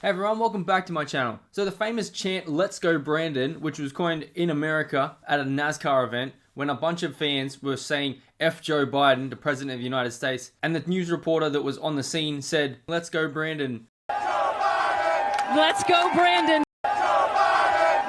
Hey everyone, welcome back to my channel. So the famous chant, "Let's Go Brandon," which was coined in America at a NASCAR event when a bunch of fans were saying F Joe Biden, the President of the United States, and the news reporter that was on the scene said, "Let's go Brandon." Let's go Brandon.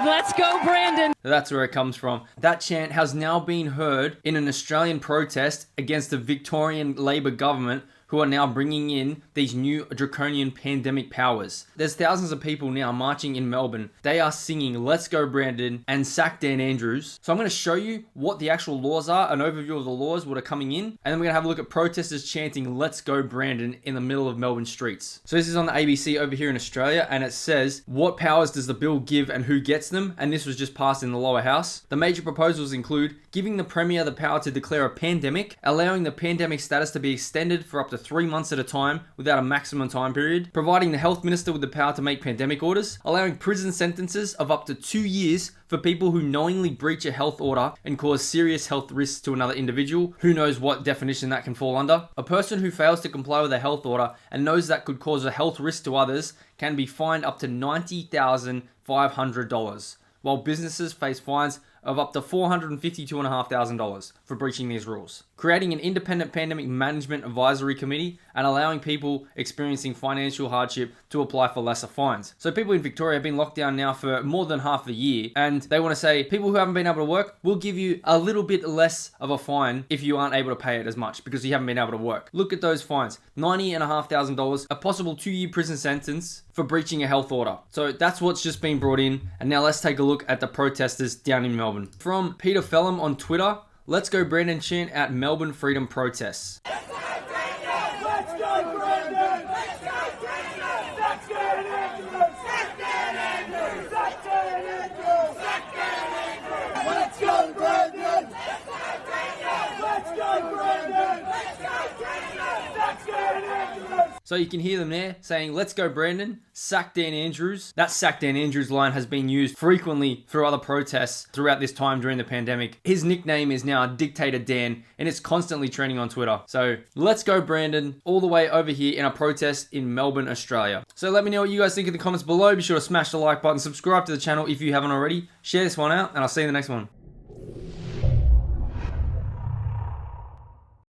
Let's go Brandon. That's where it comes from. That chant has now been heard in an Australian protest against the Victorian Labor government, who are now bringing in these new draconian pandemic powers. There's thousands of people now marching in Melbourne. They are singing "Let's Go Brandon" and "Sack Dan Andrews." So I'm going to show you what the actual laws are, an overview of the laws, what are coming in, and then we're going to have a look at protesters chanting "Let's Go Brandon" in the middle of Melbourne streets. So this is on the ABC over here in Australia, and it says, what powers does the bill give and who gets them? And this was just passed in the lower house. The major proposals include giving the Premier the power to declare a pandemic, allowing the pandemic status to be extended for up to 3 months at a time without a maximum time period, providing the health minister with the power to make pandemic orders, allowing prison sentences of up to 2 years for people who knowingly breach a health order and cause serious health risks to another individual. Who knows what definition that can fall under. A person who fails to comply with a health order and knows that could cause a health risk to others can be fined up to $90,500, while businesses face fines of up to $452,500 for breaching these rules. Creating an independent pandemic management advisory committee and allowing people experiencing financial hardship to apply for lesser fines. So people in Victoria have been locked down now for more than half a year, and they want to say, people who haven't been able to work, we'll give you a little bit less of a fine if you aren't able to pay it as much because you haven't been able to work. Look at those fines. $90,500, a possible 2-year prison sentence for breaching a health order. So that's what's just been brought in. And now let's take a look at the protesters down in Melbourne. From Peter Phelan on Twitter, "Let's Go Brandon" chant at Melbourne freedom protests. Let's go Brandon! Let's go Brandon! Let's go Brandon! Let's go Andrews! Sack Dan Andrews! Sack Dan Andrews! Sack Dan Andrews! Let's go Brandon! Let's go Brandon! Let's go Brandon! Let's go Brandon! Sack Dan Andrews! So you can hear them there saying, "Let's go Brandon, sack Dan Andrews." That "sack Dan Andrews" line has been used frequently through other protests throughout this time during the pandemic. His nickname is now Dictator Dan, and it's constantly trending on Twitter. So let's go Brandon, all the way over here in a protest in Melbourne, Australia. So let me know what you guys think in the comments below. Be sure to smash the like button, subscribe to the channel if you haven't already, share this one out, and I'll see you in the next one.